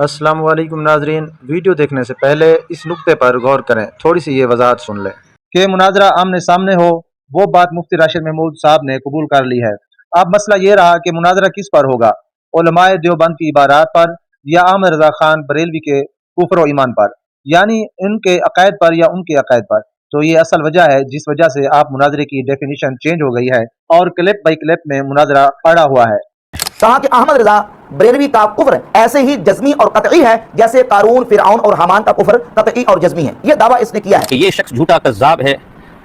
अस्सलाम वालेकुम नाजरीन, वीडियो देखने से पहले इस नुक्ते पर गौर करें, थोड़ी सी ये वजाहत सुन लें कि मुनाजरा आमने सामने हो। वो बात मुफ्ती राशिद महमूद साहब ने कबूल कर ली है। अब मसला ये रहा कि मुनाजरा किस पर होगा, उलमाए देवबंद की इबारात पर या अहमद रजा खान बरेलवी के कुफ्र व ईमान पर, यानी उनके अकायद पर या उनके अकायद पर। तो ये असल वजह है जिस वजह से आप मुनाजरे की डेफिनेशन चेंज हो गई है और क्लिप बाई क्लिप में मुनाजरा पड़ा हुआ है। कहा कि अहमद रजा बरेलवी का कुफ्र ऐसे ही जज्मी और कतई है जैसे कारून, फिरऔन और हामान का कुफ्र कतई और जज्मी है। यह दावा इसने किया है कि ये शख्स झूठा कज़्ज़ाब है।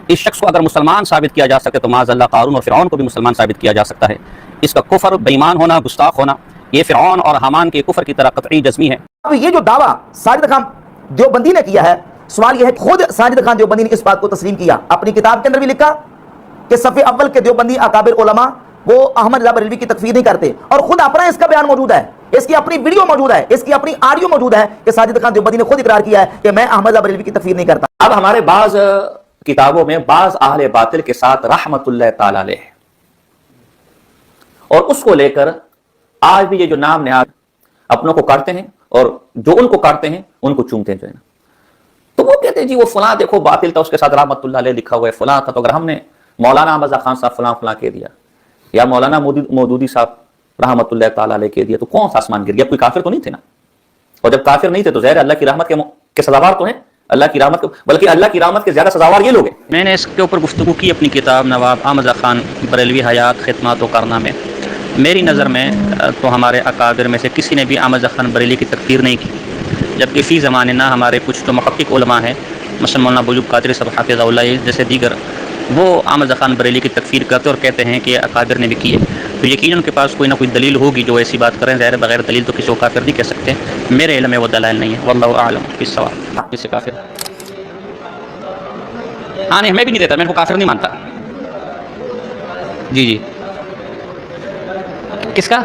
इस शख्स को अगर मुसलमान साबित किया जा सके तो माज़अल्लाह कारून और फिरऔन को भी मुसलमान साबित किया जा सकता है। इसका कुफ्र, बेईमान होना, गुस्ताख होना, ये फिरऔन और हामान के कुफ्र की तरह कतई जज्मी है। अब ये जो दावा साजिद खान देवबंदी ने किया है, सवाल यह है खुद साजिद खान देवबंदी ने इस बात को तस्लीम किया, अपनी किताब के अंदर भी लिखा कि सफ़े अव्वल के देवबंदी अकाबिर उलमा वो अहमद रजा बरेलवी की तकफीर नहीं करते, और खुद अपना इसका बयान मौजूद है, इसकी अपनी वीडियो मौजूद है, इसकी अपनी ऑडियो मौजूद है कि साजिद खान देवबंदी ने खुद इकरार किया है कि मैं अहमद रजा बरेलवी की तकफीर नहीं करता। अब हमारे बाज किताबों में बाज अहले बातिल के साथ रहमतुल्लाह ताला अलैह है, और उसको लेकर आज भी ये जो नाम नेहाद अपनों को काटते हैं और जो उनको काटते हैं उनको चूमते हैं जो है ना, तो वो कहते हैं जी वो फलां देखो बातिल था, उसके साथ रहमतुल्लाह अलैह लिखा हुआ है, फलां था। तो अगर हमने मौलाना अहमद रजा खान साहब फलां फलां कह दिया या मौलाना मौदूदी साहब रहमतुल्लाह ताला अलैह कह दिया तो कौन सा आसमान गिर गया? कोई काफिर तो नहीं थे ना, और जब काफिर नहीं थे तो ज़ाहिर अल्लाह की रहमत के सजावार तो हैं, अल्लाह की रहमत, बल्कि अल्लाह की रहमत के ज्यादा सजावार ये लोग हैं। मैंने इसके ऊपर गुफ्तगू की अपनी किताब नवाब अहमद रजा खान बरेलवी हयात खिदमत व करना में। मेरी नज़र में तो हमारे अकाबिर में से किसी ने भी अहमद रजा खान बरेलवी की तकफीर नहीं की, जबकि फ़ी ज़माने ना हमारे कुछ तो मुहक्किक उलमा हैं, मसलन मौलाना बुजुर्ग कादरी साहब हाफ़िज़हुल्लाह जैसे दीगर, वो अहमद रजा खान बरेलवी की तकफीर करते और कहते हैं कि अकाबिर ने भी की है। तो यकीनन उनके पास कोई ना कोई दलील होगी जो ऐसी बात करें। ज़ाहिर बगैर दलील तो किसी को काफिर नहीं कह सकते। मेरे इल्म में वो दलाइल नहीं है। वल्लाहु आलम किस सवाल किसी काफिर। हाँ नहीं, मैं भी नहीं देता, मैं इनको काफिर नहीं मानता। जी जी, किसका?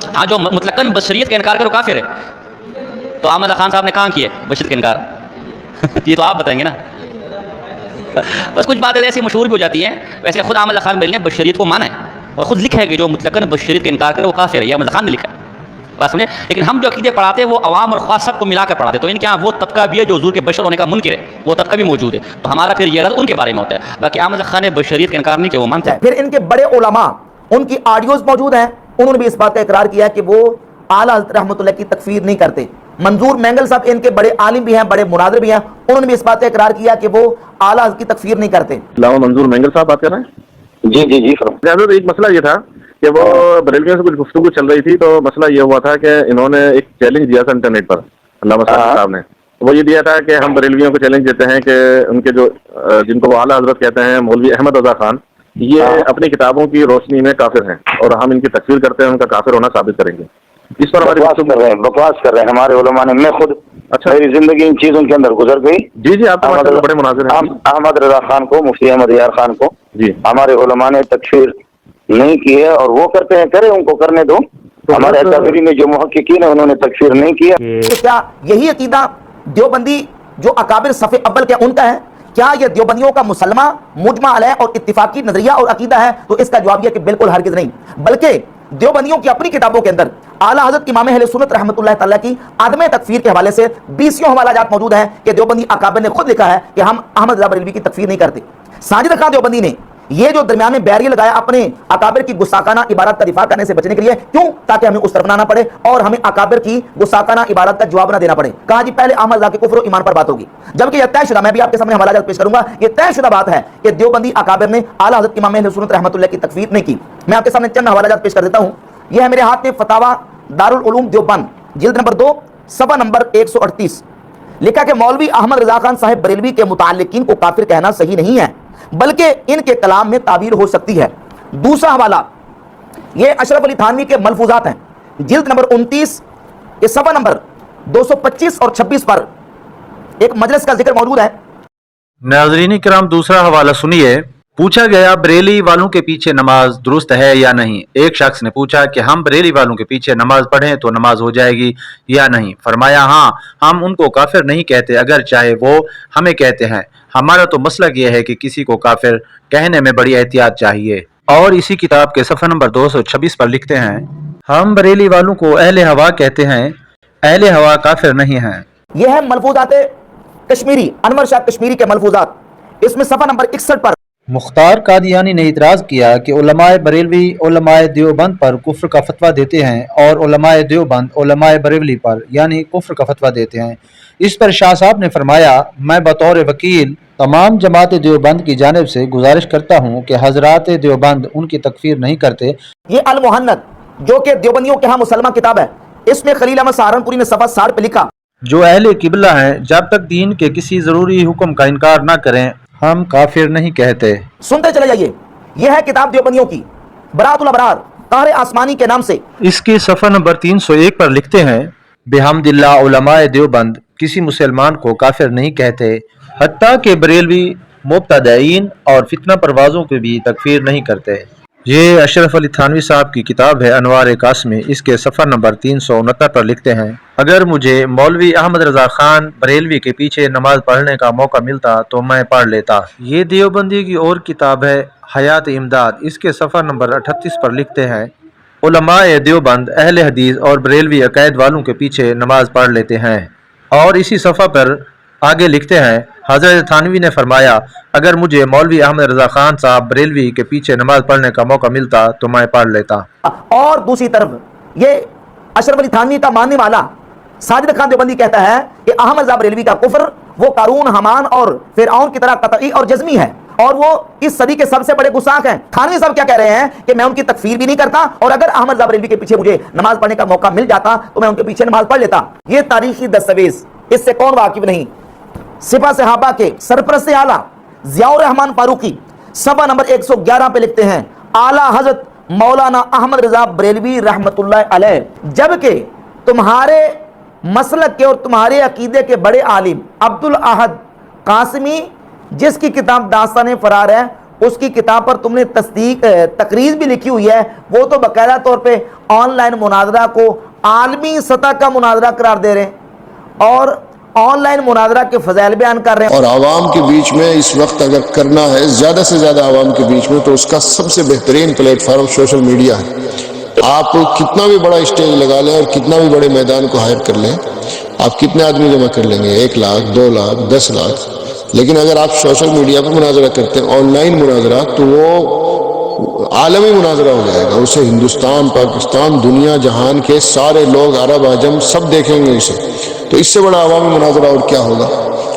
हाँ, जो मुतलकन बशरियत का इनकार करो काफिर है। तो अहमद खान साहब ने कहाँ किया बशरियत का इनकार? ये तो आप बताएंगे ना। बस कुछ बातें ऐसी मशहूर भी हो जाती हैं। वैसे खुद अहमद खान बरेलवी ने बशरियत को माना है और खुद लिखा है कि जो मुतलकन बशरियत का इनकार करे वो काफिर है। अहमद खान ने लिखा है, बात समझे। लेकिन हम जो अकीदे पढ़ाते हैं वो अवाम और खास सबको मिलाकर पढ़ाते हैं। तो इनके यहाँ वो तबका भी है जो हुजूर के बशर होने का मुनकिर है, वो तबका भी मौजूद है। तो हमारा फिर ये रद्द उनके बारे में होता है। बाकी अहमद खान ने बशरियत का इनकार नहीं किया, वो मानते हैं। फिर इनके बड़े उलमा, उनकी ऑडियोज मौजूद हैं, उन्होंने भी इस बात का इकरार किया कि वो आला हज़रत रहमतुल्लाह की तकफीर नहीं करते। मंजूर मैंगल साहब इनके बड़े आलिम भी हैं, बड़े मुनादिर भी हैं, उन्होंने भी इस बात का इकरार किया कि वो आला हज़रत की तकफीर नहीं करते। मंजूर मैंगल साहब बात कर रहे हैं? जी जी जी। एक मसला ये था कि वो बरेलवियों से कुछ गुफ्तगू चल रही थी, तो मसला ये हुआ था कि इन्होंने एक चैलेंज दिया था इंटरनेट पर, अल्लामा साहब ने। वो ये दिया था कि हम बरेलवियों को चैलेंज देते हैं कि उनके जो जिनको वो आला हजरत कहते हैं मौलवी अहमद रजा खान, ये अपनी किताबों की रोशनी में काफिर हैं और हम इनकी तकफीर करते हैं, उनका काफिर होना साबित करेंगे। इस पर हमारे बकवास कर रहे हैं हमारे उलमा ने। मैं खुद, अच्छा, मेरी जिंदगी इन चीजों के अंदर गुजर गई। जी जी, आप तो बड़े मुनाजिर हैं। अहमद रजा खान को, मुफ्ती अहमद यार खान को जी हमारे उलमा ने तकफीर नहीं की है, और वो करते हैं, करे, उनको करने दो। तो हमारे अकाबिरी में जो मुहक्किकीन है उन्होंने तकफीर नहीं किया। तो क्या यही अकीदा देवबंदी जो अकाबिर सफ़े अव्वल क्या उनका है? क्या यह देवबंदियों का मुसलमा मुजमा अलैह और इत्तिफाकी नजरिया और अकीदा है? तो इसका जवाब यह कि बिल्कुल हरगिज़ नहीं, बल्कि देवबंदियों की अपनी किताबों के अंदर आला हज़रत इमाम अहले सुन्नत रहमतुल्लाह तआला की आदम तकफीर के हवाले से 20 हवालाजात मौजूद हैं कि देवबंदी अकाबिर ने खुद लिखा है कि हम अहमद रजा बरेलवी की तकफीर नहीं करते। साजिद खान देवबंदी ने ये जो दरमियान में बैरियर लगाया अपने अकाबिर की गुस्ताखाना इबारत का दिफा करने से बचने के लिए, क्यों? ताकि हमें उस तरफ ना पड़े और हमें अकाबिर की गुस्ताखाना इबारत का जवाब ना देना पड़े। कहा जी पहले अहमद रजा के कुफ्र ईमान पर बात होगी, जबकि यह तयशुदा, मैं भी आपके सामने हवाला पेश करूंगा, यह तयशुदा बात है कि देवबंदी अकाबिर ने आला हज़रत इमाम अहले सुन्नत रहमतुल्लाह की तकफीर नहीं की। मैं आपके सामने चंद हवाला पेश कर देता हूं। यह है मेरे हाथ में फतावा दारुल उलूम देवबंद, जिल्द नंबर 2, सफ़ा नंबर 138। लिखा कि मौलवी अहमद रजा खान साहिब बरेलवी के मुताल्लिकीन को काफिर कहना सही नहीं है, बल्कि इनके कलाम में ताबीर हो सकती है। दूसरा हवाला ये अशरफ अली थानवी के मलफूजात हैं, जिल्द नंबर 29 के सफ़ा नंबर 225 और 26 पर एक मजलिस का जिक्र मौजूद है। नाज़रीन किराम, दूसरा हवाला सुनिए। पूछा गया बरेली वालों के पीछे नमाज दुरुस्त है या नहीं। एक शख्स ने पूछा कि हम बरेली वालों के पीछे नमाज पढ़ें तो नमाज हो जाएगी या नहीं। फरमाया हाँ, हम उनको काफिर नहीं कहते अगर चाहे वो हमें कहते हैं। हमारा तो मसला यह है कि किसी को काफिर कहने में बड़ी एहतियात चाहिए। और इसी किताब के सफ़ा नंबर 226 पर लिखते हैं, हम बरेली वालों को अहले हवा कहते हैं अहले हवा काफिर नहीं हैं। यह है मलफूजात कश्मीरी, अनवर शाह कश्मीरी के मलफूजात। इसमें सफा नंबर 61 पर मुख्तार कादियानी ने इतराज़ किया कि उलमाए बरेलवी उलमाए देवबंद पर कुफ्र का फतवा देते हैं और उलमाए देवबंद उलमाए बरेलवी पर यानी कुफ्र का फतवा देते हैं। इस पर शाह साहब ने फरमाया, मैं बतौर वकील तमाम जमात देवबंद की जानिब से गुजारिश करता हूँ कि हजरात देवबंद उनकी तकफीर नहीं करते। ये अल मुहन्नद जो कि देवबंदियों के यहाँ मुसलमान किताब है, इसमें खलील अहमद सहारनपुरी ने सफा 60 पे लिखा, जो अहले किबला हैं जब तक दीन के किसी ज़रूरी हुक्म का इनकार न करें हम काफिर नहीं कहते। सुनते चले जाइए। यह है किताब देवबंदियों की, बरातुल अबरार तारे आसमानी के नाम से। इसके सफ़ा नंबर 301 पर लिखते हैं, बिहम्दिल्लाह उलमाए देवबंद किसी मुसलमान को काफिर नहीं कहते, हत्ता के बरेलवी मुब्तदईन और फितना परवाज़ों को भी तकफीर नहीं करते। ये अशरफ अली थानवी साहब की किताब है अनवार कासमी। इसके सफ़ा नंबर 369 पर लिखते हैं, अगर मुझे मौलवी अहमद रज़ा खान बरेलवी के पीछे नमाज पढ़ने का मौका मिलता तो मैं पढ़ लेता। ये देवबंदी की और किताब है हयात इमदाद। इसके सफ़ा नंबर 38 पर लिखते हैं, उलमाए देवबंद अहले हदीस और बरेलवी अकायद वालों के पीछे नमाज पढ़ लेते हैं। और इसी सफ़ा पर आगे लिखते हैं, हज़रत थानवी ने फरमाया, अगर मुझे मौलवी अहमद रज़ा खान साहब बरेलवी के पीछे नमाज पढ़ने का मौका मिलता तो मैं पढ़ लेता। और दूसरी तरफ ये अशरफ अली थानवी का मानने वाला साजिद खान देवबंदी कहता है कि अहमद रज़ा बरेलवी का कुफ्र वो कारून, हमान और फिरऔन की तरह कतई और जज़मी है और वो इस सदी के सबसे बड़े गुस्ताख हैं। थानवी साहब क्या कह रहे हैं कि मैं उनकी तकफीर भी नहीं करता और अगर अहमद रज़ा बरेलवी के पीछे मुझे नमाज पढ़ने का मौका मिल जाता तो मैं उनके पीछे नमाज पढ़ लेता। ये तारीखी दस्तावेज, इससे कौन वाकिफ नहीं। सिपा सहाबा के सरपरस्त आला ज़ियाउर रहमान फारूकी सफ़ा नंबर 111 पे लिखते हैं, आला हजरत मौलाना अहमद रज़ा बरेलवी रहमतुल्लाह अलैह, जबकि तुम्हारे मसलक के और तुम्हारे अकीदे के बड़े आलिम अब्दुल अहद कासमी, जिसकी किताब दास्तान फरार है, उसकी किताब पर तुमने तकरीज भी लिखी हुई है, वो तो बाकायदा तौर पे ऑनलाइन मुनाजरा को आलमी सतह का मुनाजरा करार दे रहे हैं और ऑनलाइन मुनाजरा के फजाइल बयान कर रहे हैं। और आवाम के बीच में इस वक्त अगर करना है ज़्यादा से ज़्यादा आवाम के बीच में, तो उसका सबसे बेहतरीन प्लेटफार्म सोशल मीडिया है। आप कितना भी बड़ा स्टेज लगा लें और कितना भी बड़े मैदान को हायर कर लें, आप कितने आदमी जमा कर लेंगे, 1 लाख 2 लाख 10 लाख, लेकिन अगर आप सोशल मीडिया पर मुनाजरा करते हैं, ऑनलाइन मुनाजरा, तो वो आलमी मुनाजरा हो जाएगा। उसे हिंदुस्तान, पाकिस्तान, दुनिया जहान के सारे लोग, अरब आजम सब देखेंगे इसे। तो इससे बड़ा अवामी मुनाजरा और क्या होगा।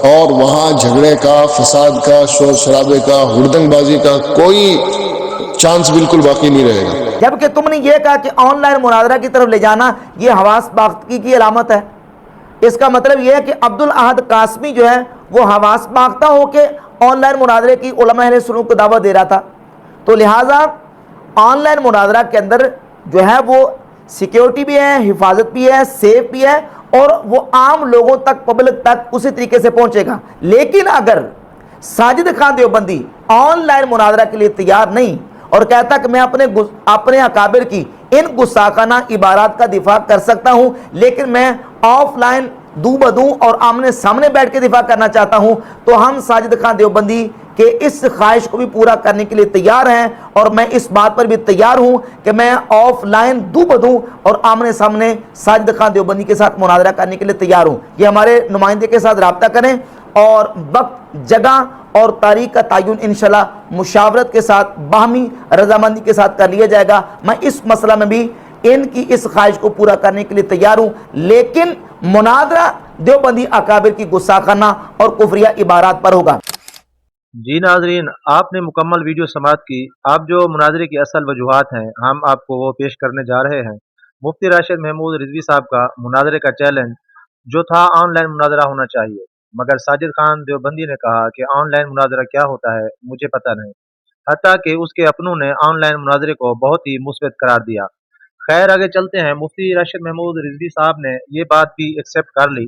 और वहाँ झगड़े का, फसाद का, शोर शराबे का, हुड़दंगबाजी का कोई चांस बिल्कुल बाकी नहीं रहेगा। जबकि तुमने ये कहा कि ऑनलाइन मुनाजरा की तरफ ले जाना ये हवास बाख्तगी की अलामत है। इसका मतलब यह है कि अब्दुल अहद कासमी जो है वो हवास बाख्ता होके ऑनलाइन मुनाजरे की उलमा अहले सुन्नत को दावत दे रहा था। तो लिहाजा ऑनलाइन मुनाजरा के अंदर जो है वो सिक्योरिटी भी है, हिफाजत भी है, सेफ भी है और वो आम लोगों तक, पब्लिक तक उसी तरीके से पहुंचेगा। लेकिन अगर साजिद खान देवबंदी ऑनलाइन मुनाजरा के लिए तैयार नहीं और कहता कि मैं अपने अकाबिर की इन गुस्साखाना इबारात का दिफा कर सकता हूं, लेकिन मैं ऑफलाइन दू बदू और आमने सामने बैठ के दिफा करना चाहता हूं, तो हम साजिद खान देवबंदी के इस ख्वाहिश को भी पूरा करने के लिए तैयार हैं और मैं इस बात पर भी तैयार हूं कि मैं ऑफलाइन दू बदू और आमने सामने साजिद खान देवबंदी के साथ मुनाजरा करने के लिए तैयार हूं। ये हमारे नुमाइंदे के साथ रब्ता करें और वक्त, जगह और तारीख का तयन इंशाल्लाह मुशावरत के साथ, बाहमी रजामंदी के साथ कर लिया जाएगा। मैं इस मसला में भी इनकी इस ख्वाहिश को पूरा करने के लिए तैयार हूं, लेकिन मुनाजरा देवबंदी अकाबिर की गुस्साखाना और कुफरिया इबारात पर होगा। जी नाजरीन, आपने मुकम्मल वीडियो समाअत की। आप जो मुनाजरे की असल वजूहात हैं हम आपको वो पेश करने जा रहे हैं। मुफ्ती राशिद महमूद रिजवी साहब का मुनाजरे का चैलेंज जो था ऑनलाइन मुनाजरा होना चाहिए, मगर साजिद खान देवबंदी ने कहा कि ऑनलाइन मुनाजरा क्या होता है मुझे पता नहीं, हत्ता कि उसके अपनों ने ऑनलाइन मुनाजरे को बहुत ही मुस्बत करार दिया। खैर आगे चलते हैं। मुफ्ती राशिद महमूद रिजवी साहब ने ये बात भी एक्सेप्ट कर ली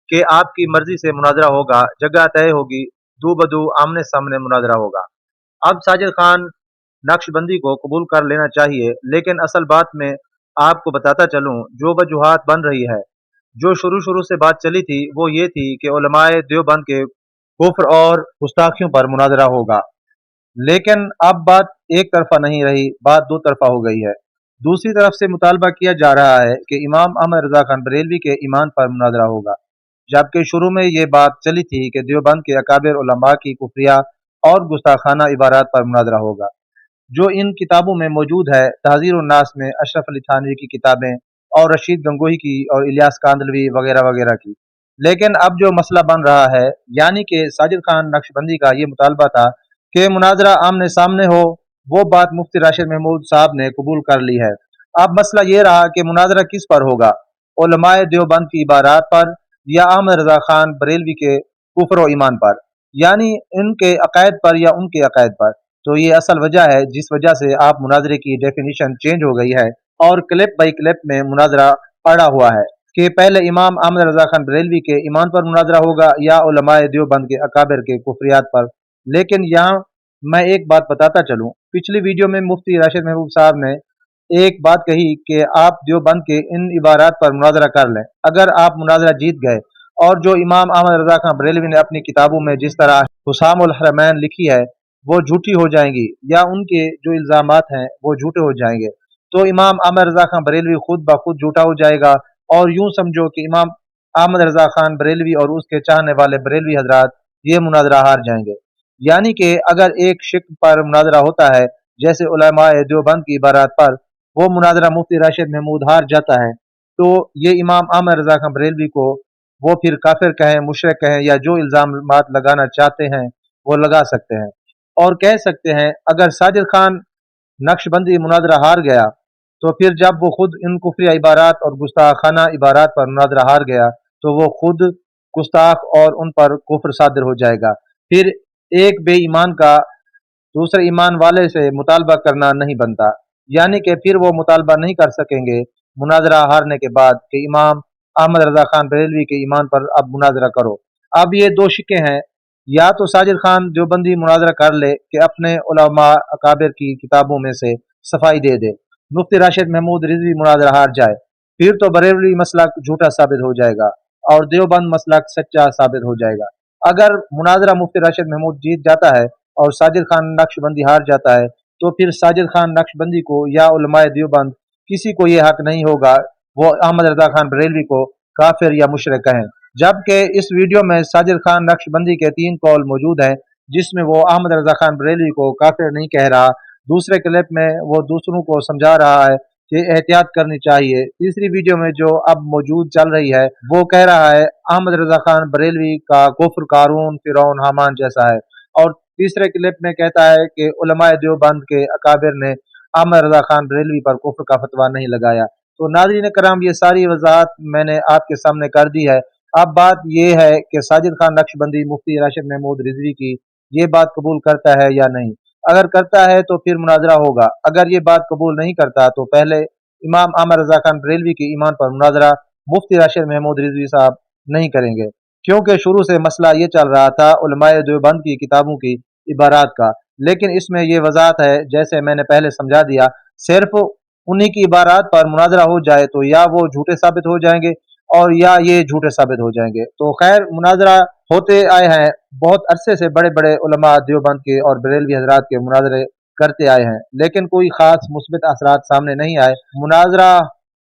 कि आपकी मर्जी से मुनाजरा होगा, जगह तय होगी, दू बदू आमने सामने मुनाजरा होगा। अब साजिद खान नक्शबंदी को कबूल कर लेना चाहिए, लेकिन असल बात में आपको बताता चलूं, जो वजूहात बन रही है, जो शुरू से बात चली थी वो ये थी कि उलमाए देवबंद के कुफ्र और गुस्ताखियों पर मुनाजरा होगा, लेकिन अब बात एक तरफा नहीं रही, बात दो तरफा हो गई है। दूसरी तरफ से मुतालबा किया जा रहा है कि इमाम अहमद रजा खान बरेलवी के ईमान पर मुनाजरा होगा, जबकि शुरू में ये बात चली थी कि देवबंद के अकाबिर उलमा की कुफरिया और गुस्ताखाना इबारात पर मुनाजरा होगा, जो इन किताबों में मौजूद है। तहज़ीर उन्नास में अशरफ अली थानवी की किताबें और रशीद गंगोही की और इलियास कांदलवी वगैरह वगैरह की। लेकिन अब जो मसला बन रहा है, यानी कि साजिद खान नक्शबंदी का ये मुतालबा था कि मुनाजरा आमने सामने हो, वो बात मुफ्ती राशिद महमूद साहब ने कबूल कर ली है। अब मसला ये रहा कि मुनाजरा किस पर होगा, उलमाए देवबंद की इबारात पर या अहमद रजा खान बरेलवी के कुफ्र व ईमान पर, यानी इनके अकायद पर या उनके अकायद पर। तो ये असल वजह है जिस वजह से आप मुनाजरे की डेफिनेशन चेंज हो गई है और क्लिप बाई क्लिप में मुनाजरा पड़ा हुआ है कि पहले इमाम अहमद रजा खान बरेलवी के ईमान पर मुनाजरा होगा या उलमाए देवबंद के अकाबिर के कुफरियात पर। लेकिन यहाँ मैं एक बात बताता चलूँ, पिछली वीडियो में मुफ्ती राशिद महमूद साहब ने एक बात कही कि आप देवबंद के इन इबारात पर मुनाजरा कर लें। अगर आप मुनाजरा जीत गए और जो इमाम अहमद रजा खान बरेलवी ने अपनी किताबों में जिस तरह हुसामुल हरमैन लिखी है वो झूठी हो जाएंगी या उनके जो इल्ज़ामात हैं वो झूठे हो जाएंगे, तो इमाम अहमद रजा खान बरेलवी खुद ब खुद झूठा हो जाएगा। और यूं समझो कि इमाम अहमद रजा खान बरेलवी और उसके चाहने वाले बरेलवी हजरात ये मुनाजरा हार जाएंगे। यानी कि अगर एक शिक पर मुनाजरा होता है, जैसे उलमाए देवबंद की इबारात पर, वो मुनाजरा मुफ्ती राशिद महमूद हार जाता है, तो ये इमाम अहमद रजा खान बरेलवी को वो फिर काफिर कहें, मुशरिक कहें या जो इल्ज़ामात लगाना चाहते हैं वो लगा सकते हैं। और कह सकते हैं अगर साजिद खान नक्शबंदी मुनाजरा हार गया तो फिर जब वो खुद इन कुफरिया इबारात और गुस्ताखाना इबारात पर मुनाजरा हार गया तो वो खुद गुस्ताख और उन पर कुफ्र सादिर हो जाएगा। फिर एक बेईमान का दूसरे ईमान वाले से मुतालबा करना नहीं बनता, यानी कि फिर वो मुतालबा नहीं कर सकेंगे मुनाजरा हारने के बाद कि इमाम अहमद रजा खान बरेलवी के ईमान पर अब मुनाजरा करो। अब ये दो शिक्के हैं, या तो साजिद खान देवबंदी मुनाजरा कर ले कि अपने उलमा अकाबिर की किताबों में से सफाई दे दे, मुफ्ती राशिद महमूद रिजवी मुनाजरा हार जाए, फिर तो बरेलवी मसलक झूठा साबित हो जाएगा और देवबंद मसलक सच्चा साबित हो जाएगा। अगर मुनाजरा मुफ्ती राशिद महमूद जीत जाता है और साजिद खान नक्शबंदी हार जाता है तो फिर साजिद खान नक्शबंदी को या उलमाए देवबंद किसी को ये हक नहीं होगा वो अहमद रजा खान बरेलवी को काफिर या मुशरिक कहें। जबकि इस वीडियो में साजिद खान नक्शबंदी के 3 कौल मौजूद हैं जिसमें वो अहमद रजा खान बरेलवी को काफिर नहीं कह रहा। दूसरे क्लिप में वो दूसरों को समझा रहा है कि एहतियात करनी चाहिए। तीसरी वीडियो में जो अब मौजूद चल रही है वो कह रहा है अहमद रजा खान बरेलवी का कुफ्र कारून फिरौन हामान जैसा है। और तीसरे क्लिप में कहता है कि उलमाए देवबंद के अकाबिर ने अहमद रजा खान बरेलवी पर कुफ्र का फतवा नहीं लगाया। तो नाज़रीन कराम, ये सारी वजाहत मैंने आपके सामने कर दी है। अब बात ये है कि साजिद खान नक्शबंदी मुफ्ती राशिद महमूद रिजवी की ये बात कबूल करता है या नहीं। अगर करता है तो फिर मुनाजरा होगा, अगर ये बात कबूल नहीं करता तो पहले इमाम अहमद रजा खान बरेलवी के ईमान पर मुनाजरा मुफ्ती राशिद महमूद रिजवी साहब नहीं करेंगे, क्योंकि शुरू से मसला ये चल रहा था उलमाए देवबंद की किताबों की इबारात का। लेकिन इसमें ये वजाहत है, जैसे मैंने पहले समझा दिया, सिर्फ उन्हीं की इबारात पर मुनाजरा हो जाए तो या वो झूठे साबित हो जाएंगे और या ये झूठे साबित हो जाएंगे। तो खैर मुनाजरा होते आए हैं, बहुत अरसे से बड़े बड़े उलमा देवबंद के और बरेलवी हजरात के मुनाजरे करते आए हैं, लेकिन कोई खास मुस्बित असरात सामने नहीं आए। मुनाजरा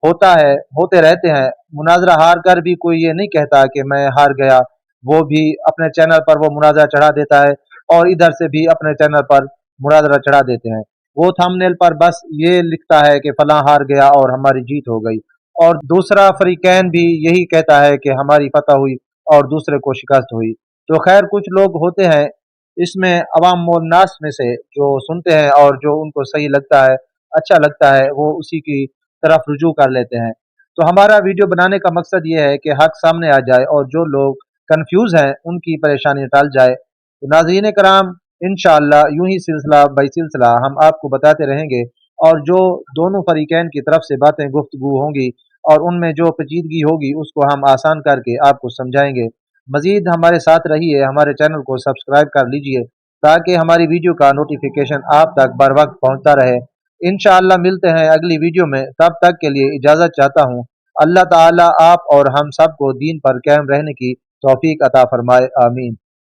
होता है, होते रहते हैं। मुनाजरा हार कर भी कोई ये नहीं कहता कि मैं हार गया, वो भी अपने चैनल पर वो मुनाजरा चढ़ा देता है और इधर से भी अपने चैनल पर मुनाजरा चढ़ा देते हैं। वो थंबनेल पर बस ये लिखता है कि फलां हार गया और हमारी जीत हो गई, और दूसरा फरीकैन भी यही कहता है कि हमारी फतह हुई और दूसरे को शिकस्त हुई। तो खैर कुछ लोग होते हैं इसमें अवाम नास में से जो सुनते हैं और जो उनको सही लगता है, अच्छा लगता है, वो उसी की तरफ रुजू कर लेते हैं। तो हमारा वीडियो बनाने का मकसद ये है कि हक सामने आ जाए और जो लोग कंफ्यूज हैं उनकी परेशानी टल जाए। तो नाज़रीन कराम, इंशाअल्लाह यूं ही सिलसिला बाई सिलसिला हम आपको बताते रहेंगे और जो दोनों फरीकैन की तरफ से बातें गुफ्तगू होंगी और उनमें जो पेचीदगी होगी उसको हम आसान करके आपको समझाएंगे। मजीद हमारे साथ रहिए, हमारे चैनल को सब्सक्राइब कर लीजिए ताकि हमारी वीडियो का नोटिफिकेशन आप तक बर वक्त पहुँचता रहे। इंशाअल्लाह मिलते हैं अगली वीडियो में, तब तक के लिए इजाज़त चाहता हूँ। अल्लाह ताला आप और हम सबको दीन पर कायम रहने की तौफीक अता फरमाए, आमीन।